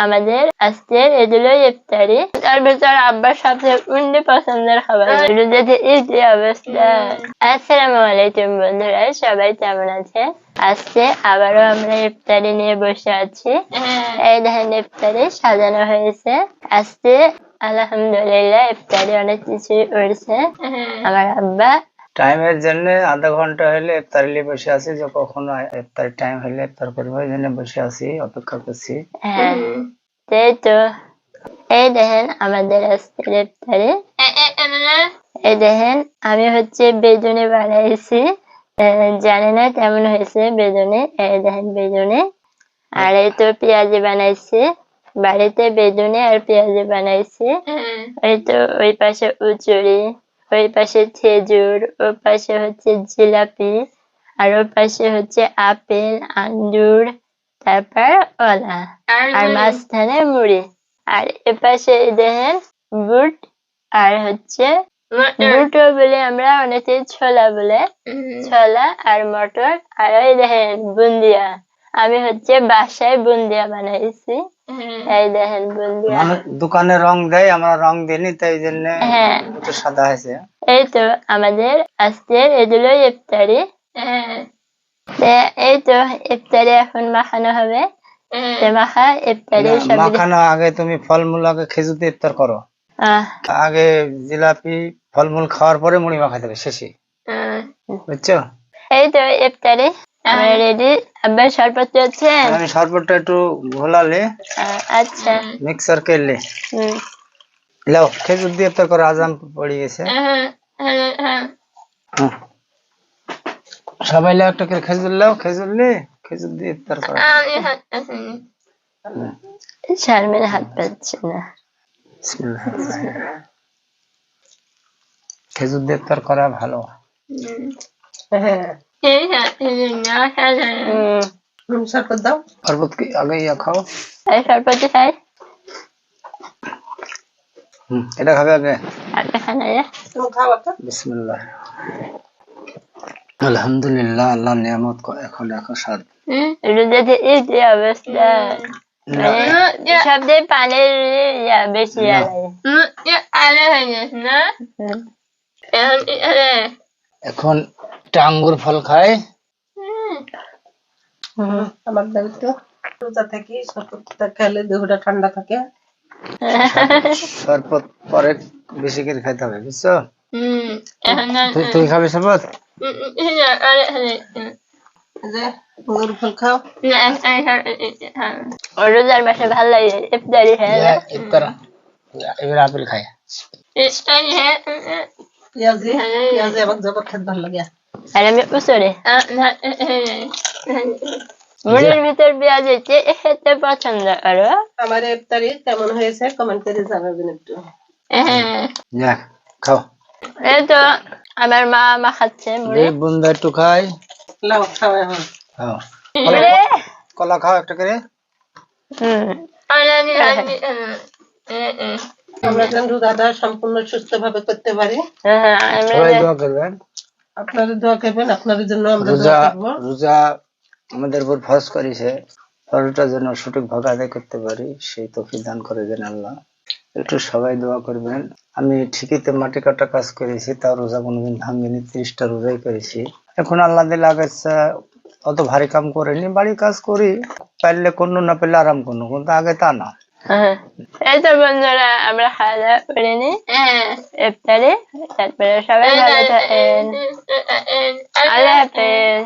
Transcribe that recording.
আমাদের আজকের এগুলো ইফতারি। তার ভিতর আব্বার সবচেয়ে উন্ডি পছন্দের খাবার রোজাতে এই অবস্থা। আসসালামু আলাইকুম বন্ধুরা, সবাই কেমন আছে? আজকে আবারও আমরা ইফতারি নিয়ে বসে আছি। এই দেখেন ইফতারি সাজানো হয়েছে। আজকে আলহামদুলিল্লাহ ইফতারি অনেক কিছুই উঠছে। আমার আব্বা টাইমের জন্য আধা ঘন্টা হলে ইফতার নিয়ে বসে আছি, যে কখনো ইফতার টাইম হলে ইফতার করবো, এই জন্য বসে আছি, অপেক্ষা করছি। হ্যাঁ, তাই তো। এই দেখেন আমাদের আজকের ইফতারি। এই দেখেন আমি হচ্ছে বেগুনি বানাইছি, জানি না কেমন হয়েছে বেগুনি। এই দেখেন বেগুনি, আর এই তো পেঁয়াজি বানাইছি বাড়িতে, বেগুনি আর পেঁয়াজি বানাইছি। এই তো ওই পাশে উচুরি, ওই পাশে খেজুর, ওই পাশে হচ্ছে জিলাপি, আর ওই পাশে হচ্ছে আপেল, আঙ্গুর, তারপর কলা, আর মাঝখানে মুড়ি। আর এ পাশে দেখেন বুট, আর হচ্ছে বুটও বলে আমরা, অনেকে ছোলা বলে, ছোলা আর মটর। আর ওই দেখেন বুন্দিয়া, আমি হচ্ছে বাসায় বুন্দিয়া বানাইছি। এই দেখেন বুন্দিয়া। দোকানে রং দেয়, আমরা রং দিইনি, তাই জন্য একটু সাদা হয়েছে। এই তো আমাদের আজকের এগুলো ইফতারি। এই তো ইফতারি এখন মাখানো হবে। মাখা ইফতারি মাখানো আগে তুমি ফলমূল আগে খেজুর দিয়ে ইফতার করো, আগে জিলাপি ফলমূল খাওয়ার পরে মুড়ি মাখাতে হবে শেষে, বুঝছো? এই তো ইফতারি আমরা রেডি। আবার শরবত হচ্ছে, আমি শরবতটা একটু ঘোলালে, আচ্ছা মিক্সার করলে লাও, খেজুর দিয়ে ইফতার করো, আজান পড়ে গেছে। সবাই লাও একটা করে খেজুর লাও, খেজুর দিয়ে ইফতার করো। শারমিন হাত পাচ্ছে না। খেজুর দিয়ে ইফতার করা ভালো। শরবত দাও, শরবত কি আগে খাও? এই শরবত খাই। এটা খাবে আগে? বিসমিল্লাহ। আলহামদুলিল্লাহ, আল্লাহ নিয়ামত এখন স্বাদ। রোজাতে এই যে অবস্থা, সবচেয়ে পানির বেশি এখন একটা আঙ্গুর ফল খায়। আমার দায়িত্ব রোজা থাকি, শরবতটা খেলে দেহটা ঠান্ডা থাকে। শরবত পরে বেশি করে খাইতে হবে, বুঝছো? তুই খাবি শরবত? আঙ্গুর ফল খাও। রোজার মাসে ভালো লাগে ইফতারি। ইফতার এবার আপেল খায়। পেঁয়াজি আমার জগৎ খেতে ভালো লাগে। আর আমি উচরে মুড়ির ভিতর পেঁয়াজ হচ্ছে খেতে পছন্দ করো। আমার ইফতারি কেমন হয়েছে কমেন্ট করে জানাবেন একটু। খাও। এই তো আমার মা মাখাচ্ছে মুড়ি। বুন্দা একটু খাই। লাও খাও এখন। খাও, কলা খাও একটা করে। আমরা যেন রোজাটা সম্পূর্ণ সুস্থ ভাবে করতে পারি, সবাই দোয়া করবেন। আপনারা দোয়া করবেন, আপনাদের জন্য আমরা দোয়া করব। রোজা আমাদের উপর ফরজ করেছে, ফরজটা যেন সঠিক ভাবে আদায় করতে পারি, সেই তৌফিক দান করে দেন আল্লাহ। একটু সবাই দোয়া করবেন। আমি ঠিকই তো মাটি কাটা কাজ করেছি, তাও রোজা কোনোদিন ভাঙিনি, 30টা রোজাই করেছি। এখন আল্লাহ দিলে আগেছে অত ভারী কাম করিনি, বাড়ি কাজ করি, পারলে কোনো না পারলে আরাম করবো, কিন্তু আগে তা না। এই তো বন্ধুরা আমরা খাওয়া দাওয়া করে নি ইফতারি, তারপরে সবাই ভালো থাকেন। আল্লাহ হাফেজ।